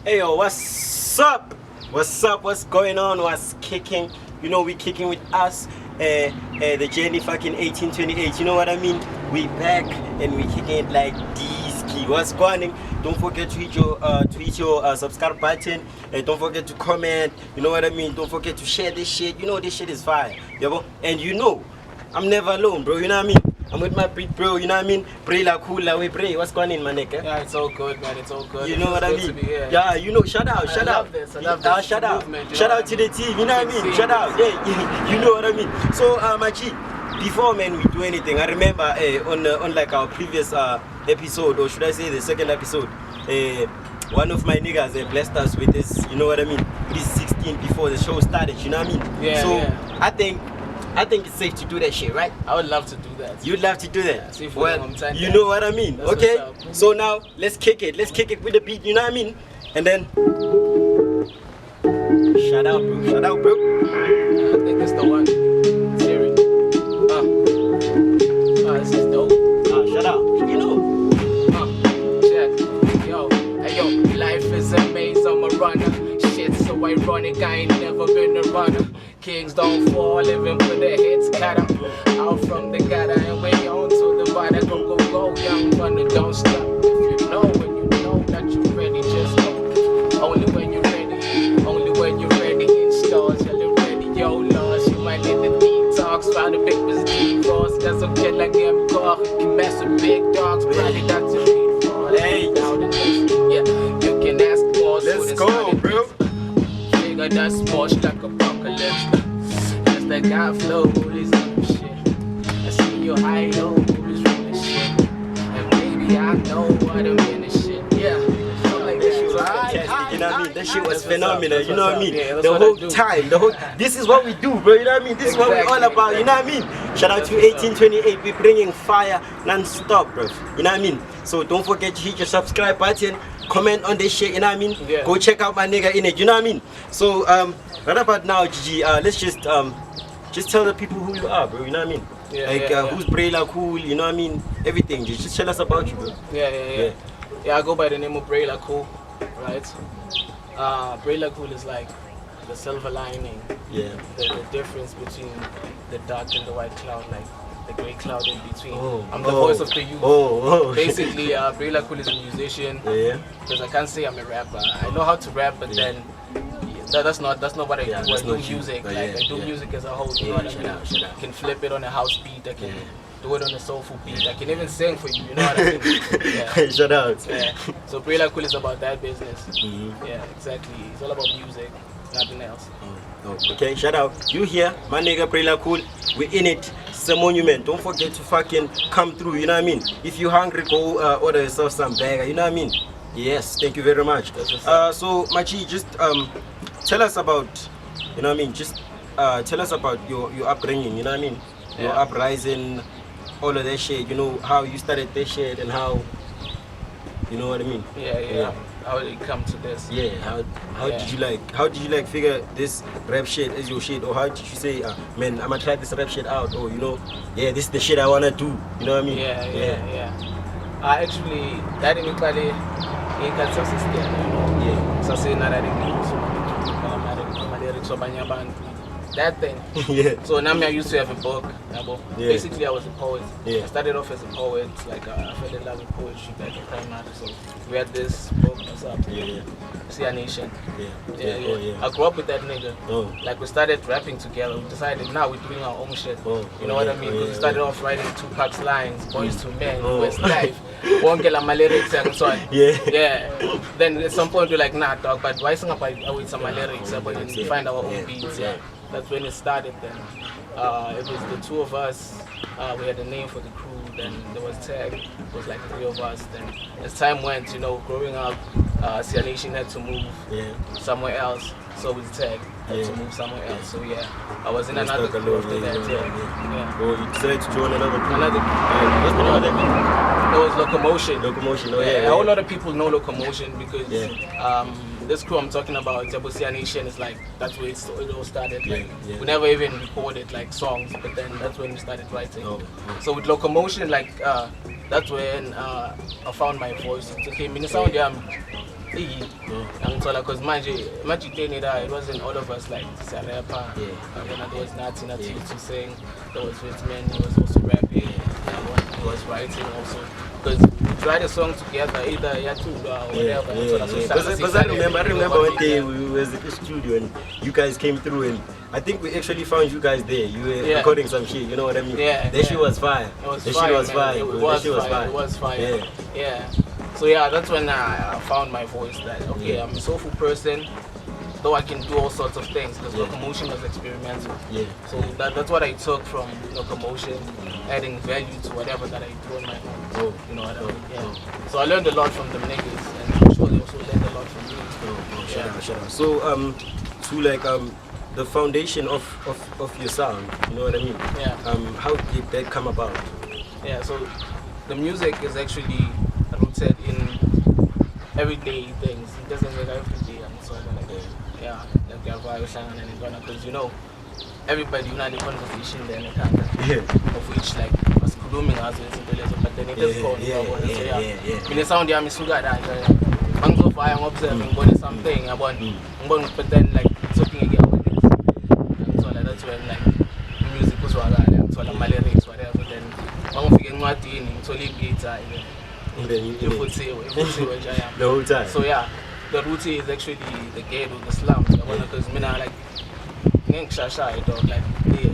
Hey yo, what's up? What's up? What's going on? What's kicking? You know we kicking with us, the Journey fucking 1828. You know what I mean? We back and we kicking it like this key. What's going on? Don't forget to hit your subscribe button. Don't forget to comment. You know what I mean? Don't forget to share this shit. You know this shit is fire. Yeah, and you know, I'm never alone, bro. You know what I mean? I'm with my big bro, you know what I mean? Bray la cool la way, Bray. What's going on, my nigga? Yeah, it's all good, man. It's all good. You know what I mean? Yeah, you know, shout out. I love this. Shout out. Shout out to the team, you know what I mean? Shout out. Yeah, you know what I mean? So, my G, before, man, we do anything, I remember on like our previous episode, or should I say the second episode, one of my niggas blessed us with this, you know what I mean? This 16 before the show started, you know what I mean? Yeah. So, yeah. I think it's safe to do that shit, right? I would love to do that. You'd love to do that? Yeah, well, you know what I mean? That's okay, so now let's kick it. Let's kick it with the beat, you know what I mean? And then, shout out, bro. Shout out, bro. I think it's the one. Siri. This is dope. Shout out. You know. Check. Yo, life is a maze, I'm a runner. Shit so ironic, I ain't never been a runner. Kings don't fall, living with their heads cut up. Out from the gutter and way on to the bottom. Go, young runner, don't stop. If you know when you know that you're ready, just go. Only when you're ready, only when you're ready. Installs, you're ready, yo, lost. You might need the detox, found the big was deep boss. That's okay, like them car. Can mess with big dogs, probably that's a beat for. Hey, yeah, you can ask more. Let's go, bro. Figure that's more like apocalypse. As the guy flows, shit. I see you high low, is really shit. And baby, I know what I'm in this shit. Yeah. You know what I mean? That shit was phenomenal, you know what I mean? The whole time, this is what we do, bro, you know what I mean? This is what we're all about, you know what I mean? Shout out to 1828, we're bringing fire non-stop, bro, you know what I mean? So don't forget to hit your subscribe button, comment on this shit, you know what I mean? Yeah. Go check out my nigga in it, you know what I mean? So, right about now, Gigi, let's just tell the people who you are, bro, you know what I mean? Yeah, who's Bray la cool, you know what I mean? Everything, just tell us about you, bro. Yeah, I go by the name of Bray la cool, right? Bray la cool is like the silver lining. Yeah. The difference between the dark and the white cloud, like the gray cloud in between. I'm the Oh. voice of the youth. Basically, Bray la cool is a musician. Yeah. Because I can't say I'm a rapper. I know how to rap, but then that's not what I do. I do music. Like I do music as a whole. You know what I mean? I can flip it on a house beat. I can do it on a soulful beat. I can even sing for you. You know what I mean? Yeah. Shout out. Yeah. So Bray la cool is about that business. Mm-hmm. Yeah, exactly. It's all about music, nothing else. Okay, shout out. You here, my nigga Bray la cool. We're in it. It's a monument. Don't forget to fucking come through. You know what I mean? If you're hungry, go order yourself some burger. You know what I mean? Yes. Thank you very much. So Machi, just tell us about, you know what I mean? Just tell us about your upbringing. You know what I mean? Your uprising, all of that shit. You know how you started that shit and how. You know what I mean? Yeah. How did it come to this? Yeah. How did you figure this rap shit is your shit, or how did you say, man, I'm gonna try this rap shit out, or you know, yeah, this is the shit I wanna do. You know what I mean? Yeah. Actually, that didn't really get success there. Yeah. So say not that that thing. Yeah. So now I used to have a book. Basically, I was a poet. Yeah. I started off as a poet. Like I fell in love with poetry back in primary. So we had this book. What's up? Yeah. See a Nation. Yeah. I grew up with that nigga. Oh. Like we started rapping together. We decided now we're doing our own shit. You know what I mean? Yeah. Because we started off writing Tupac's lines, Boys to Men, West Life, One Girl my lyrics and so on. Yeah. Then at some point we're like, nah, dog, but why sing up with some of my lyrics? But then we find our own beats. Yeah. That's when it started then. It was the two of us. We had a name for the crew. Then there was Tag. It was like 3 of us. Then as time went, you know, growing up, Sia Nation had to move somewhere else. So with Tag, had to move somewhere else. So yeah, I was in another crew after that. Yeah. Oh, you decided to join another crew? What's the name of that crew? It was Locomotion. Locomotion. A whole lot of people know Locomotion because this crew I'm talking about, Sia Nation, is like, that's where it all started. Like, we never even recorded like songs, but then that's when we started writing. So with Locomotion, like that's when I found my voice. Okay, sound Because it wasn't all of us like rapper. There was nothing to sing. There was Whitman, he was also rapping. He was writing also. Because we tried a song together, either Yatuba or whatever. Because I remember one day we was at the studio and you guys came through and I think we actually found you guys there. You were recording some shit, you know what I mean? That shit was fire. It was fire. Yeah. So that's when I found my voice that I'm a soulful person, though I can do all sorts of things because Locomotion was experimental. So that's what I took from Locomotion, adding value to whatever that I do on my own. You know what I mean? So I learned a lot from them niggas and I'm sure they also learned a lot from me. Shut up. So to like the foundation of your sound, you know what I mean? How did that come about? So the music is actually rooted in everyday things. It doesn't make every day. Because everybody in the conversation then of which like was blooming as but then it is called in the sound I'm observing something but then like talking again with it. So that's when like music was so my lyrics whatever then I'm figuring what the whole time. So the route is actually the gate of the slums. Because like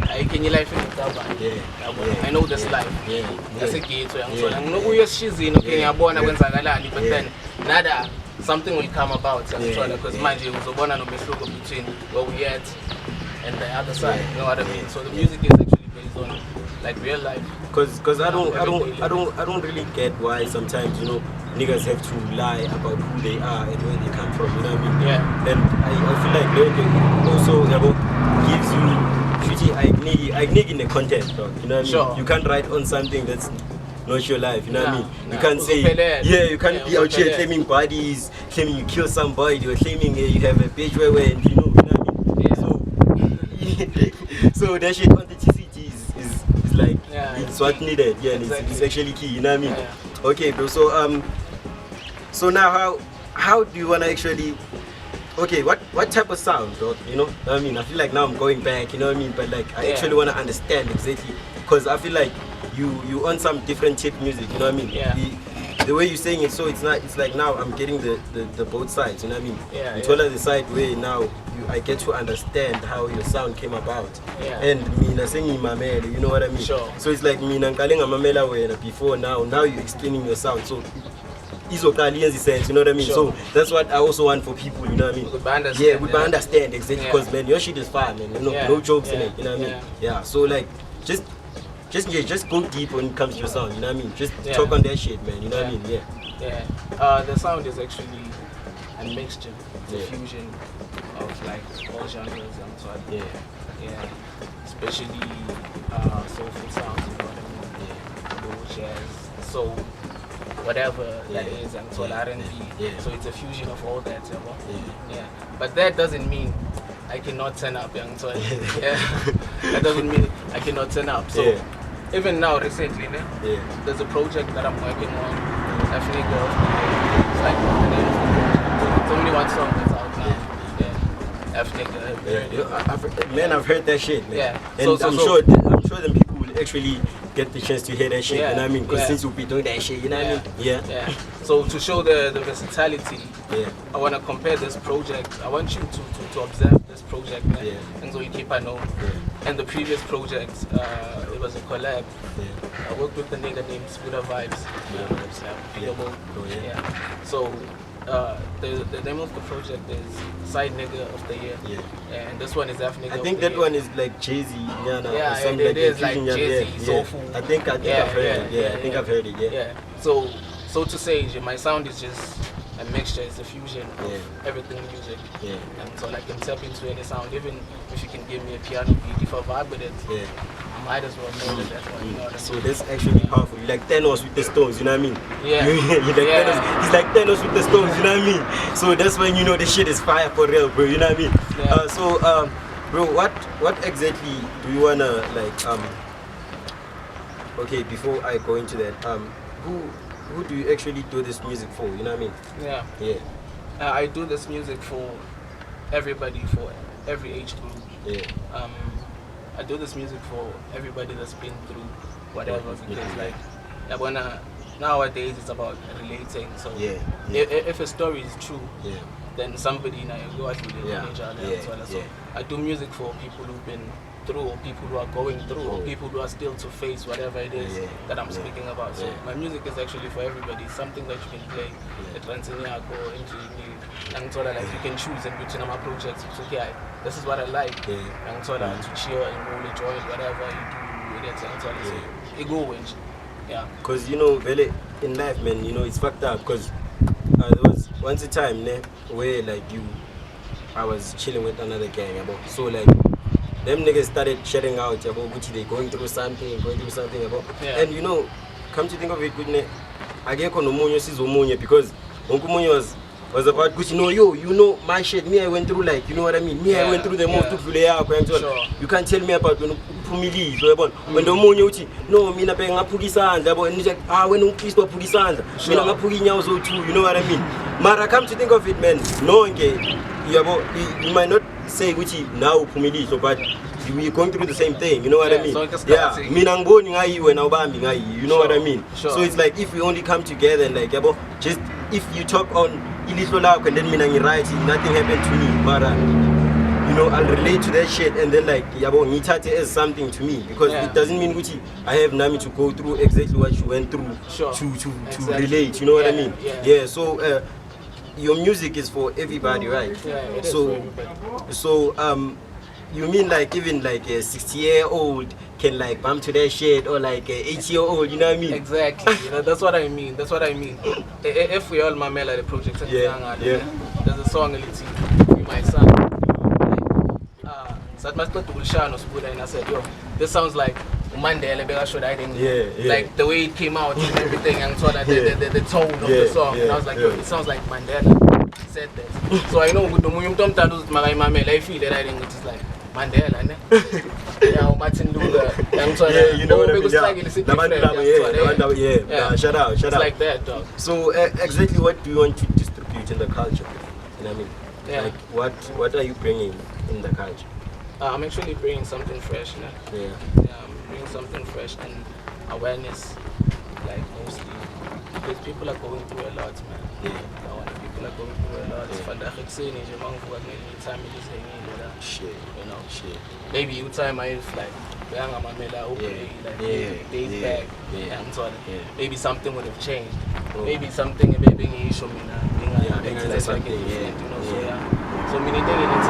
I can you life in the I know this life. That's a gate. So I'm not we she's in but then nada something will come about. Because mind was one and between where we at and the other side. You know what I mean? So the music is actually based on like real life. Because I don't really get why sometimes niggas have to lie about who they are and where they come from, you know what I mean? And I feel like they also gives you I in the content, dog, you know what I mean? You can't write on something that's not your life, you know what I mean? You can't say you can't be out here claiming bodies, claiming you kill somebody, or claiming you have a bitch where and you know what I mean? So that shit authenticity is like it's what needed, and it's actually key, you know what I mean? Okay, bro. So now how do you wanna actually what type of sound, dog? You know what I mean? I feel like now I'm going back, you know what I mean? But like I actually wanna understand exactly because I feel like you on some different type music, you know what I mean? The way you're saying it, so it's like now I'm getting the both sides, you know what I mean? You told us the side way now I get to understand how your sound came about. And me saying my man, you know what I mean? So it's like me calling a mamela way before now you're explaining your sound. So it's sense, you know what I mean? So that's what I also want for people, you know what I mean? We understand exactly because man your shit is fine, man. No jokes in it, you know what I mean? So like just go deep when it comes to your sound, you know what I mean? Just talk on that shit, man, you know what I mean? The sound is actually a mixture, it's a fusion of like all genres especially soulful sounds, you know what I mean? Jazz, soul, whatever that is, and so R&B. So it's a fusion of all that, But that doesn't mean I cannot turn up, young so that doesn't mean I cannot turn up. So even now, recently, there's a project that I'm working on. Africa, it's like the name of the project. It's only one song that's out now. I've heard that shit, man. And I'm sure them people will actually get the chance to hear that shit, you know what I mean? Because since we'll be doing that shit, you know what I mean? So to show the versatility, I want to compare this project. I want you to observe this project, man. And so you keep a note. And the previous project, it was a collab. I worked with the nigga named Scooter Vibes. So the name of the project is Side Nigga of the Year. And this one is F Nigga. I think that one is like Jay-Z. It is like Jay-Z, soulful. I think I've heard it. I think I've heard it. So to say, my sound is just a mixture, it's a fusion of everything music. And so I can tap into any sound, even if you can give me a piano beat, if I vibe with it, I might as well know that that's what you know what I mean? So that's actually powerful. You're like Thanos with the stones, you know what I mean? Thanos, he's like Thanos with the stones, you know what I mean? So that's when you know the shit is fire for real, bro, you know what I mean? Bro, what exactly do you wanna like okay, before I go into that, who do you actually do this music for, you know what I mean? I do this music for everybody, for every age group. Yeah. I do this music for everybody that's been through whatever, because like, I wanna, nowadays it's about relating. So if a story is true, then somebody now you go through the as well. So I do music for people who've been through, or people who are going through, or people who are still to face whatever it is that I'm speaking about. So my music is actually for everybody. Something that you can play. Like you can choose and between my projects. It's okay. This is what I like. To cheer and roll a joint, whatever you do. So it go wins. Yeah. Because you know, really, in life, man, you know, it's fucked up. Because there was once a time, where like I was chilling with another gang, about so like. Them niggas started shouting out about Gucci, they going through something about. And you know, come to think of it, I get on Omonyo sees Omonyo because Uncle Monyo was about Gucci. No, you know my shit. Me, I went through like, you know what I mean. Me, I went through the most to Fulea. You can't tell me about Pumili. So about when the Omonyo, no, me na paying a Pugisanda, but and like when you kiss for Pugisanda, me na Puginya also too. You know what I mean. Mara, come to think of it, man. No, you might not say Gucci now Pumili, so but we're going through the same thing, you know what I mean? So Minangoni ngai when Obambi, you know what I mean? So it's like if we only come together and like just if you talk on Iliso Lak and then Minangi right, nothing happened to me, but you know, I'll relate to that shit and then like Nitate is something to me because it doesn't mean Gucci I have Nami to go through exactly what you went through to relate, you know what I mean? So your music is for everybody, right? So you mean like even like a 60-year-old can like bump to that shit, or like a 80-year-old, you know what I mean? Exactly. You know, that's what I mean. If we all mamela the project, there's a song with my son. So at my start to Ulshano Spuda and I said, yo, this sounds like Mandela should I think like the way it came out and everything, and so that the tone of the song, and I was like, yo, it sounds like Mandela said this. So I know with the Muyum Tom Tadus Mamela, I feel that I think it's like Mandela, Martin Luther, and so you know what I mean? Shout out. It's like that, dog. So exactly what do you want to distribute in the culture? You know what I mean? Like what are you bringing in the culture? I'm actually bringing something fresh, you know? I'm bringing something fresh and awareness, like mostly, because people are going through a lot, man. People are going through a lot. You know, maybe you time I like days back, and so maybe something would have changed. Maybe something a bit issue, you know, so many things it's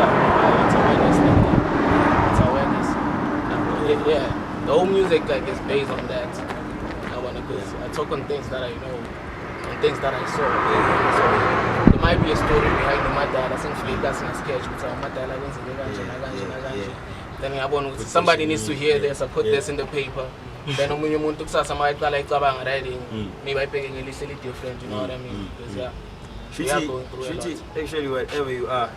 awareness. The whole music like is based on that. I talk on things that I know, on things that I saw. So there might be a story behind the matter. I think that's in a sketch, but then somebody needs to hear this. I put this in the paper. Then when you took somebody like writing, maybe I pay a little different. You know what I mean? Because actually, wherever you are,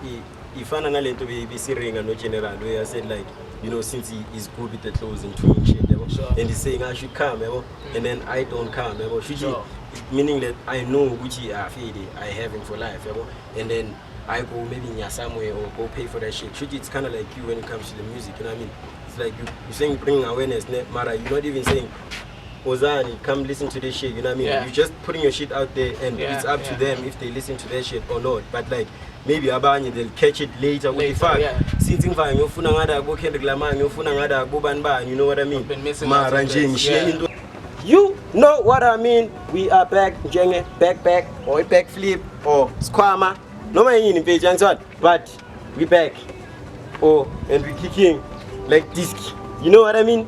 if I'm not to be sitting and no general, where I said like, you know, since he is good with the clothes and doing shit, and he's saying I should come, and then I don't come, meaning that I know which I have him for life, and then I go maybe somewhere or go pay for that shit. It's kind of like you when it comes to the music, you know what I mean? It's like you're saying bring awareness, Mara, you're not even saying Ozani, come listen to this shit, you know what I mean? You're just putting your shit out there and it's up to them if they listen to that shit or not. But like maybe abanye they'll catch it later with the fact. Since you know what I mean? You know what I mean? We are back, back, or back flip, or squama. No man page, but we back. And we kicking like disc. You know what I mean?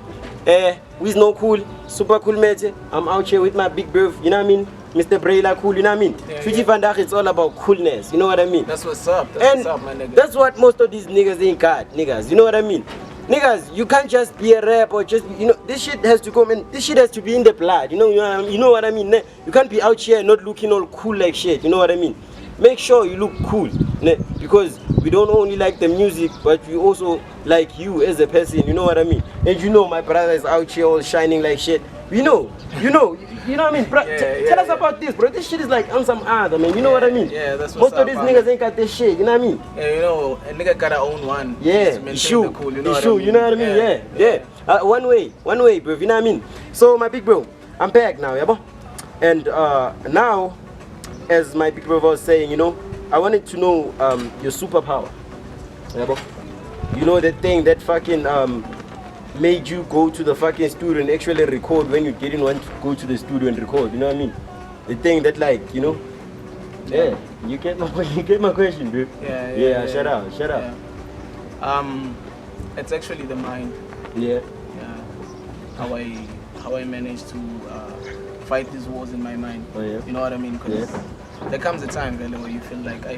We's no cool, super cool mate. I'm out here with my big bro, you know what I mean? Mr. Bray cool, you know what I mean? It's all about coolness, you know what I mean? That's what's up. That's what's up, my nigga. That's what most of these niggas ain't got, niggas. You know what I mean? Niggas, you can't just be a rap or just, you know, this shit has to come in, this shit has to be in the blood, you know what I mean? You can't be out here not looking all cool like shit, you know what I mean? Make sure you look cool, because we don't only like the music, but we also like you as a person, you know what I mean? And you know my brother is out here all shining like shit. You know, You know what I mean, bro? Tell us about this, bro. This shit is like on some other, man. You know what I mean? Yeah, that's what's most of these niggas ain't got this shit. You know what I mean? Yeah, you know, a nigga gotta own one. Yeah, Cool, you know what I mean? You know what I mean? Yeah. One way, bro. You know what I mean? So my big bro, I'm back now, yeah, bro. And now, as my big brother was saying, you know, I wanted to know your superpower, yeah, bro. You know that thing that fucking made you go to the fucking studio and actually record when you didn't want to go to the studio and record. You know what I mean? The thing that, like, you know. Yeah. You get my question, dude. Yeah. Shut up. It's actually the mind. Yeah. How I managed to fight these wars in my mind. Oh, yeah. You know what I mean? Because there comes a time where you feel like I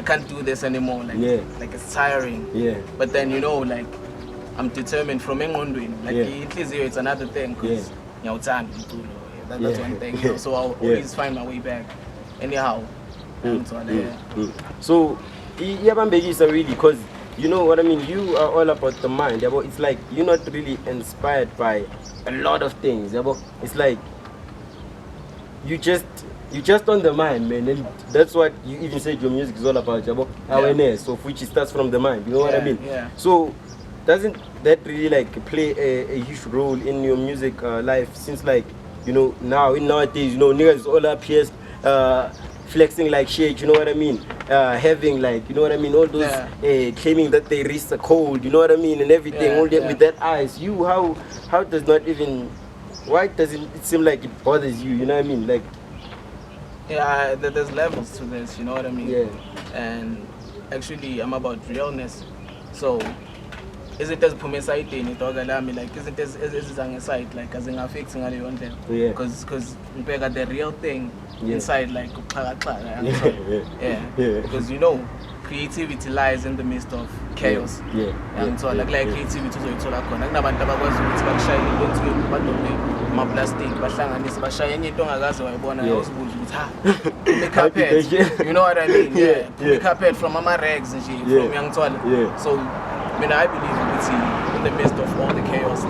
can't do this anymore. Like it's tiring. Yeah. But then, you know, like I'm determined from engondweni. Like it's another thing. Because that's one thing. You know, so I'll always find my way back. Anyhow. So really, because you know what I mean, you are all about the mind. It's like you're not really inspired by a lot of things. It's like you just on the mind, man, and that's what you even said your music is all about. Awareness of which it starts from the mind. You know what I mean? Yeah. So doesn't that really like play a huge role in your music life? Since, like, you know, nowadays, you know, niggas all up here flexing like shit, you know what I mean? Having, like, you know what I mean, all those claiming that they reach the code, you know what I mean, and everything, all that with that eyes. You, how does not even, why doesn't it seem like it bothers you, you know what I mean? Like, yeah, there's levels to this, you know what I mean? Yeah. And actually, I'm about realness. So, isn't as side thing, it like, isn't as side, like, as in fixing all your thing? Yeah. Because we got the real thing inside, like, because, you know, creativity lies in the midst of chaos. So, like creativity, so it's all like, plastic, you know what I mean? Carpet from Mama Regs and shit, from Young Toilet. So, I believe in the midst of all the chaos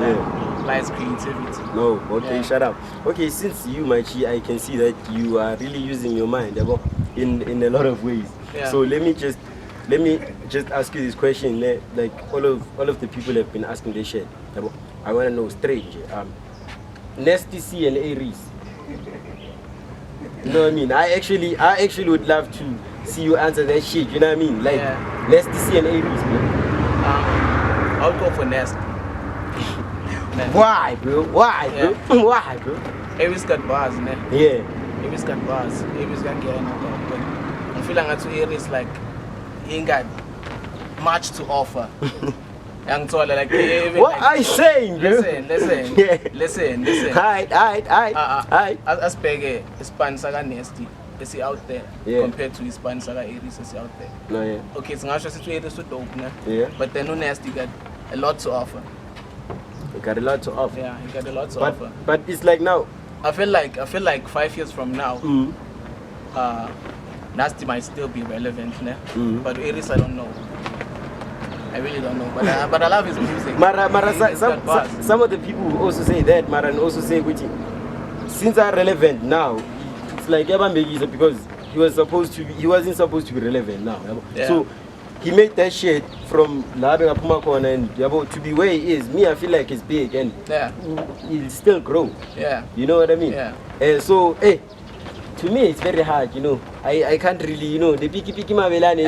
lies creativity. No, okay, shut up. Okay, since you, Machi, I can see that you are really using your mind in a lot of ways. So let me just ask you this question. Like all of the people have been asking this shit. I want to know straight. Nasty C and Aries. You know what I mean? I actually would love to see you answer that shit. You know what I mean? Like Nasty C and Aries, man. I'll go for Nasty. Why, bro? Why, bro? Aries got bars, man. Yeah. Aries got bars. Aries got getting out. But I feel like Aries, like, he ain't got much to offer. Like, what I saying, bro? Listen. Alright. As big as Spansaga Nasty. Is he out there compared to his Spansaga Aries? Is he out there? No, Okay, it's not just Aries to dope, but then no Nasty got a lot to offer. He got a lot to offer. Yeah, he got a lot to offer. But it's like now. I feel like 5 years from now, Nasty might still be relevant, but Aries, I don't know. I really don't know, but I love his music. Some of the people also say that, and also say, since are relevant now, it's like because he wasn't supposed to be relevant now. So he made that shit from Labe Pumakon and to be where he is. Me, I feel like it's big and he'll still grow. Yeah. You know what I mean? Yeah. So, to me, it's very hard, you know. I can't really, you know, the picky mavelani.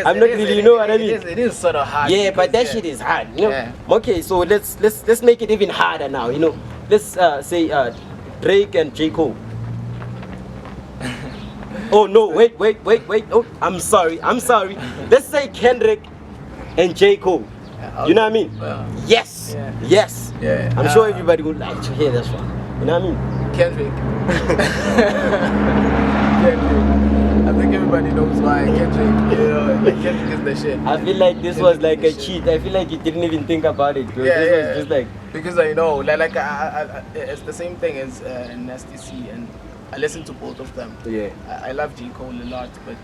I'm not really, you know what I mean? It is sort of hard. Yeah, but that shit is hard, you know. Yeah. Okay, so let's make it even harder now, you know. Let's say Drake and J. Cole. Oh no, wait. Oh, I'm sorry. Let's say Kendrick and J. Cole. You know what I mean? Yes. Yeah. I'm sure everybody would like to hear this one. You know what I mean? Kendrick. I think everybody knows why Kendrick. You know, like Kendrick is the shit. I feel like this was like a cheat. I feel like you didn't even think about it. This was just like, because I know, like it's the same thing as Nasty C, and I listen to both of them. Yeah. I love J. Cole a lot, but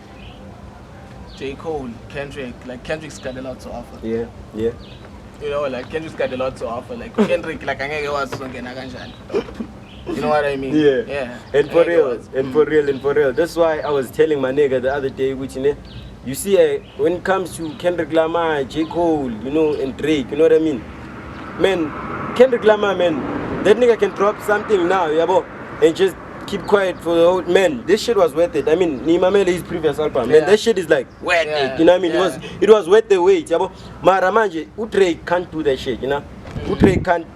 J. Cole, Kendrick, like Kendrick's got a lot to offer. Yeah. You know, like Kendrick's got a lot to offer. Like Kendrick, like I was You know what I mean? Yeah. Yeah. And for real. That's why I was telling my nigga the other day, which you see, when it comes to Kendrick Lamar, J. Cole, you know, and Drake, you know what I mean? Man, Kendrick Lamar, man, that nigga can drop something now, yeah, bro, and just keep quiet for the whole, man, this shit was worth it. I mean, Nimamele, his previous album, man, that shit is like worth it, you know what I mean? It was worth the wait, yeah, bro. Maramanje, Drake can't do that shit, you know? Drake can't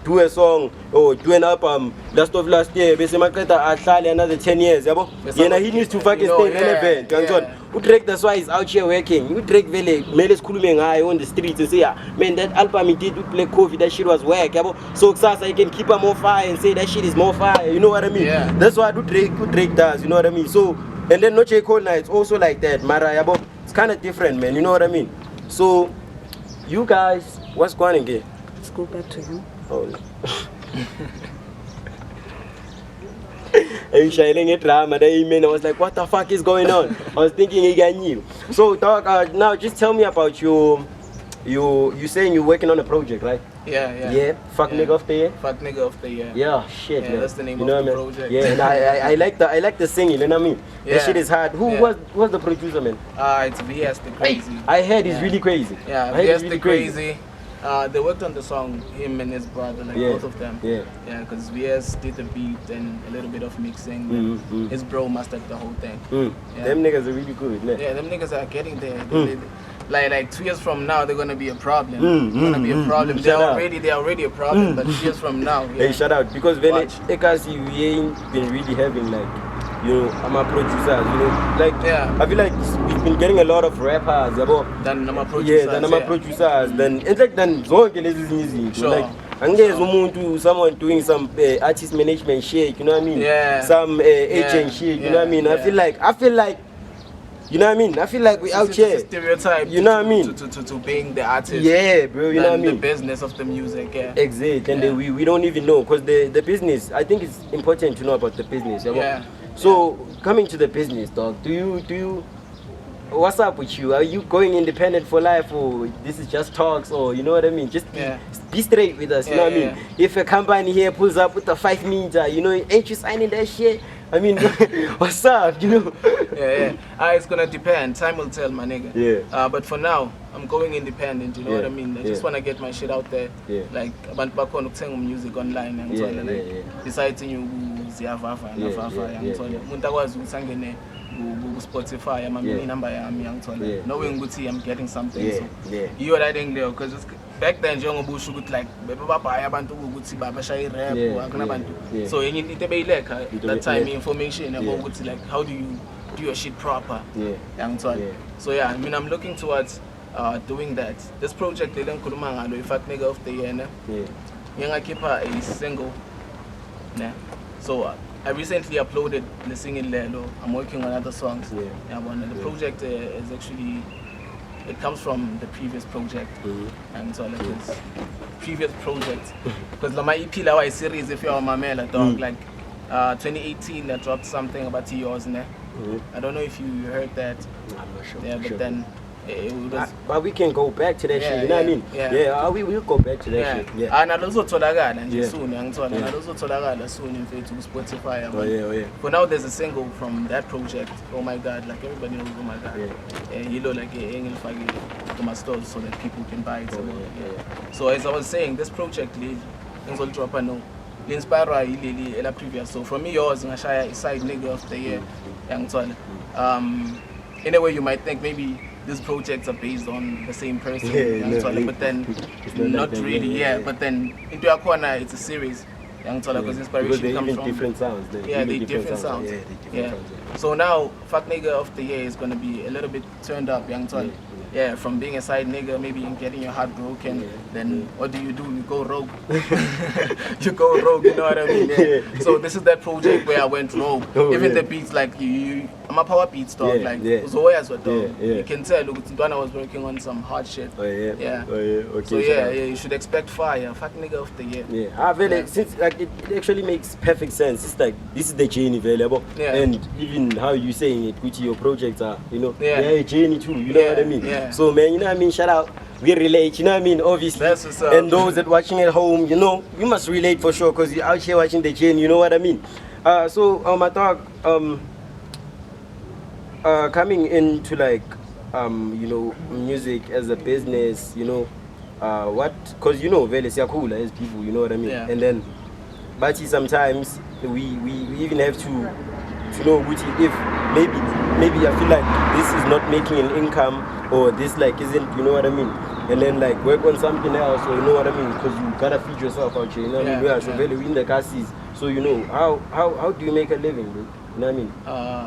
do a song or do an album last of last year, another 10 years, yeah, bro. Yeah, he needs to fucking stay relevant, Drake, that's why he's out here working. Drake Vele, Meles Kulumeng on the streets and say, man, that album he did with Play Coffee, that shit was whack. So Sasa, you can keep him more fire and say that shit is more fire. You know what I mean? Yeah. That's what Drake does, you know what I mean? So, and then No J. Cole night, it's also like that, Mara, it's kind of different, man, you know what I mean? So, you guys, what's going on here? Let's go back to you. Oh. I'm shining a drama. I was like, what the fuck is going on? I was thinking he got new. So, dog, now just tell me about you saying you're working on a project, right? Yeah. Fuck nigga of the year. Fuck nigga of the year. Yeah, shit, man. That's the name of the project. Yeah, and I like the singing. You know what I mean? That shit is hard. Who was the producer, man? It's VS the Crazy. I heard he's really crazy. Yeah, VS the Crazy. They worked on the song, him and his brother, like both of them. Yeah, because VS did the beat and a little bit of mixing. His bro mastered the whole thing. Them niggas are really good, man. Yeah, them niggas are getting there. Like 2 years from now, they're gonna be a problem. They're gonna be a problem. They're already a problem. But 2 years from now, hey, shout out, because when we ain't been really having like, you know, I'm a producer, you know, like, I feel like we've been getting a lot of rappers, then I'm a producer. Producers, then it's like then is easy. Sure. Like, someone doing some artist management shit, you know what I mean? Yeah. Some agent shit, you know what I mean? I feel like, you know what I mean? I feel like we out here. It's a stereotype. You know what I mean? To being the artist. Yeah, bro. You know what I mean? The business of the music. Yeah. Exactly. And we don't even know, because the business. I think it's important to know about the business. Yeah. So coming to the business, dog. Do you? What's up with you? Are you going independent for life, or this is just talks, or you know what I mean? Just be straight with us. You know what I mean? If a company here pulls up with a 5 meter, you know, ain't you signing that shit? I mean, what's up, you know? It's gonna depend. Time will tell, my nigga. Yeah. But for now, I'm going independent. You know what I mean? I just wanna get my shit out there. Like abantu bakhona ukuthenga music online. Ngithola like besides you ziyavafa ngavafa ngithola umuntu akwazi ukuthi angene ku Spotify amamini number yami ngithola knowing ukuthi I'm getting something. So you are writing there because back then njengoba usho ukuthi like bebabhaya abantu ukuthi babashaya rap akunabantu. So yenye into ebeyileka that time information about ukuthi like how do you do your shit proper. So I mean I'm looking towards doing that. This project le ngikhuluma ngalo Fuck Nigga of the Year ngiyakhipha a single. So I recently uploaded the singing Lelo. I'm working on other songs. The project is actually, it comes from the previous project. And so like this previous project. Because my EP Lawa series, if you're my mail, dog, like 2018 I dropped something about yours. I don't know if you heard that. I'm not sure. Yeah, but then it was, but we can go back to that shit, you know what I mean? We will go back to that shit. And also tolakala nje soon, ngithola. And also tolakala soon in Spotify. For now there's a single from that project. Oh my god, like everybody knows, oh my god. You know, like engilifake to my stores so that people can buy it. So as I was saying, this project ngizol drop no inspire ilili ela previous. So from me yours ngashaya side nigga of the year. Ngithola. In a way you might think maybe these projects are based on the same person, but then not really. But then into your corner, it's a series. Because inspiration comes from different sounds. They different sounds. So now, Fuck Nigga of the Year is gonna be a little bit turned up, from being a side nigga, maybe getting your heart broken. Then what do? You go rogue. You go rogue. You know what I mean? So this is that project where I went rogue. Even the beats, like I'm a power beats dog. So as well, dog. You can tell. Look, when I was working on some hard shit. So you should expect fire. Fuck Nigga of the Year. Since like it actually makes perfect sense. It's like this is the journey available, and even how you saying it, which your projects are, you know, they're a journey too. You know what I mean? Yeah. So man, you know what I mean? Shout out. We relate, you know what I mean? Obviously. That's what's up. And those that watching at home, you know, you must relate for sure because you're out here watching the chain, you know what I mean? So I thought coming into like you know, music as a business, you know, what, because you know, very cool as people, you know what I mean? Yeah. And then, but sometimes we even have to know which if maybe I feel like this is not making an income or this like isn't, you know what I mean? And then like work on something else, or you know what I mean? Because you gotta feed yourself out here, you know what I mean? Yeah, so very in the classes. So you know, how do you make a living, bro? You know what I mean?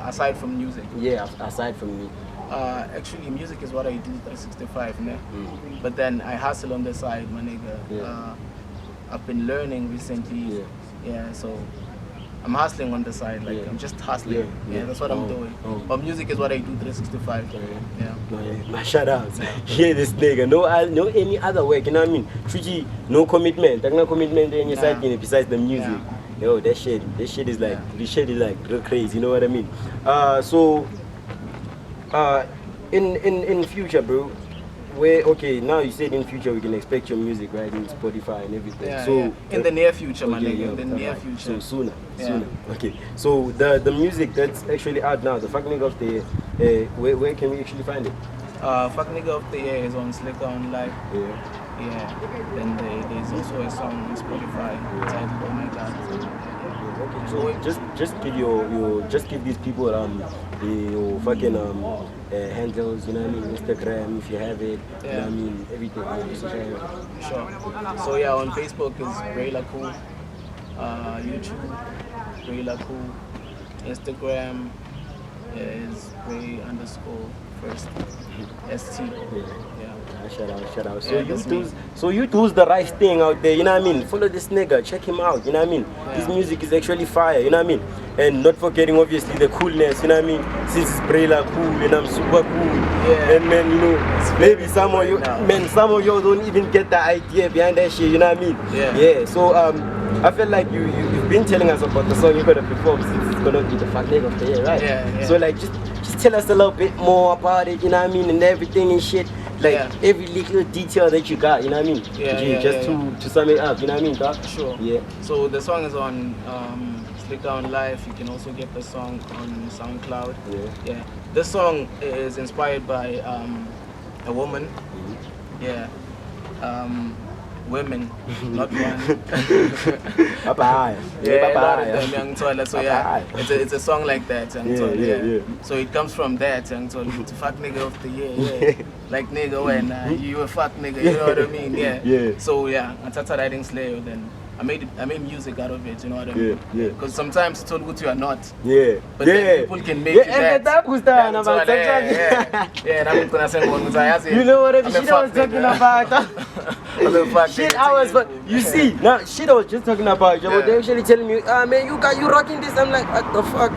Aside from music. Yeah, aside from me. Actually, music is what I do 365, né? But then I hustle on the side, my nigga. Yeah. I've been learning recently. Yeah, so I'm hustling on the side, like I'm just hustling. Yeah, that's what I'm doing. But music is what I do 365. Yeah. My shout out. Hear this nigga. No any other work, you know what I mean? Truji, no commitment. There's no commitment on your side besides the music. Yo, that shit is like real crazy, you know what I mean? So in future, bro, where now you said in future we can expect your music, right, in Spotify and everything. So in the near future, my nigga, in the near future. So sooner. Okay. So the music that's actually out now, the Fuck Nigga of the Year, where can we actually find it? Fuck Nigga of the Year is on Slicker on Live. Yeah. Then there's also a song on Spotify titled Oh My God. Okay, so just give just give these people your fucking handles, you know what I mean, Instagram if you have it, you know what I mean, everything. Sure. So yeah, on Facebook is Bray Cool, YouTube Bray Cool, Instagram is Bray_first ST. Shout out. So you do the right thing out there, you know what I mean? Follow this nigga, check him out, you know what I mean? His music is actually fire, you know what I mean? And not forgetting obviously the coolness, you know what I mean? Since it's Bray cool and I'm super cool. And man, you know, maybe some of you don't even get the idea behind that shit, you know what I mean? Yeah. So I feel like you've been telling us about the song you're gonna perform since it's gonna be the Fuck Nigga of the Year, right? Yeah. So like just tell us a little bit more about it, you know what I mean, and everything and shit. Like every little detail that you got, you know what I mean? To sum it up, you know what I mean, dog? Sure. Yeah. So the song is on Slicker on Live. You can also get the song on SoundCloud. Yeah. This song is inspired by a woman. Women, not one. Bye-bye. So yeah, it's a song like that. So it comes from that. To Fuck Nigga of the Year. Like nigga when you a fuck nigga, you know what I mean? So yeah, I started writing Slayer, then I made music out of it, you know what I mean? Because sometimes it's all good you are not. But then people can make it that. You know what I mean? Shit I was talking about. Shit I was, you see, now shit I was just talking about. They're actually telling me, man, you rocking this. I'm like, what the fuck?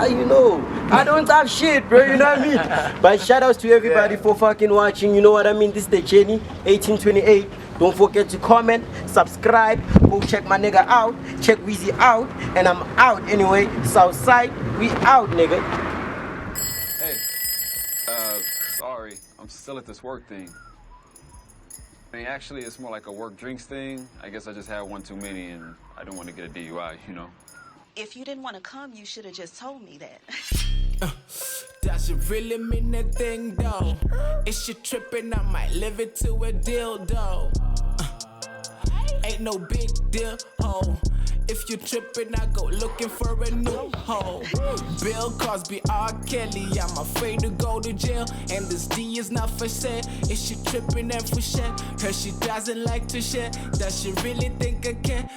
You know, I don't have shit, bro, you know what I mean? But shout outs to everybody for fucking watching, you know what I mean? This is the Journey1828. Don't forget to comment, subscribe, go check my nigga out, check Weezy out, and I'm out anyway. Southside, we out, nigga. Hey, sorry, I'm still at this work thing. I mean, actually, it's more like a work drinks thing. I guess I just had one too many, and I don't want to get a DUI, you know? If you didn't want to come, you should have just told me that. Does it really mean a thing, though? If you tripping, I might live it to a deal, though. Ain't no big deal, ho. If you tripping, I go looking for a new hoe. Bill Cosby, R. Kelly, I'm afraid to go to jail. And this D is not for sale. Is she tripping and for shit? Her she doesn't like to share. Does she really think I care?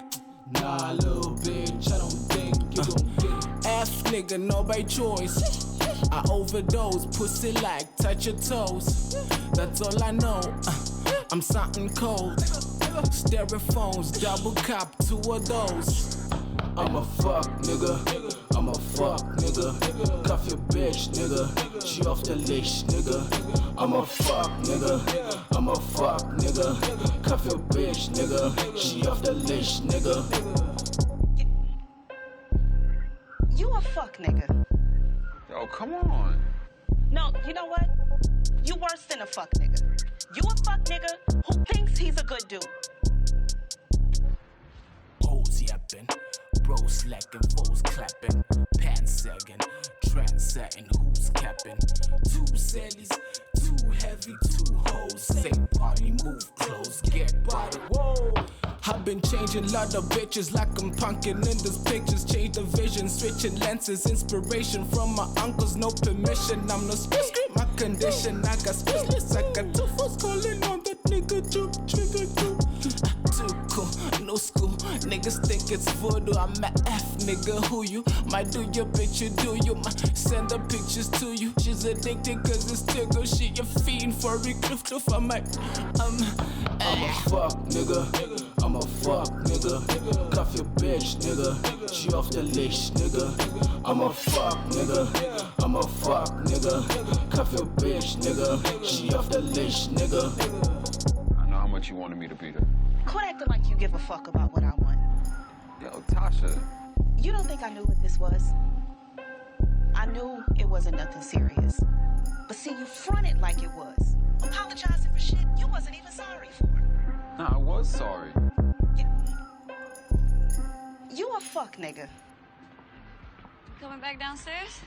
Nah, little bitch, I don't think you gon' get it. F nigga, no by choice. I overdose, pussy like touch your toes. That's all I know. I'm something cold. Styrofoams, double cup, 2 of those. I'm a fuck nigga. I'm a fuck nigga. Cuff your bitch nigga. She off the leash nigga. I'm a fuck nigga. I'm a fuck nigga. Cuff your bitch nigga. She off the leash nigga. You a fuck nigga. Yo, come on. No, you know what? You worse than a fuck nigga. You a fuck nigga who thinks he's a good dude. Hoes yapping, bros slacking, foes clapping, pants sagging, trans satin, who's capping? Two cellies, too heavy, two hoes. Same party, move close, get body. Whoa. I've been changing lot of bitches like I'm punkin' in these pictures. Change the vision, switching lenses. Inspiration from my uncles, no permission. I'm no space, my condition. I got spaceless, I got two fools calling on that nigga. Juke, trigger, too cool, no school. Niggas think it's voodoo. I'm a F nigga. Who you? Might do your bitch, you do you. Might send the pictures to you. She's addicted cause it's tickle. She a fiend for a cliff. I'm a fuck nigga. I'm a fuck nigga. Cuff your bitch nigga. She off the leash nigga. I'm a fuck nigga. I'm a fuck nigga. Cuff your bitch nigga. She off the leash nigga. I know how much you wanted me to beat her. Quit acting like you give a fuck about what I want. Yo, Tasha. You don't think I knew what this was? I knew it wasn't nothing serious. But see, you fronted like it was. Apologizing for shit you wasn't even sorry for. Nah, I was sorry. You a fuck nigga. Coming back downstairs?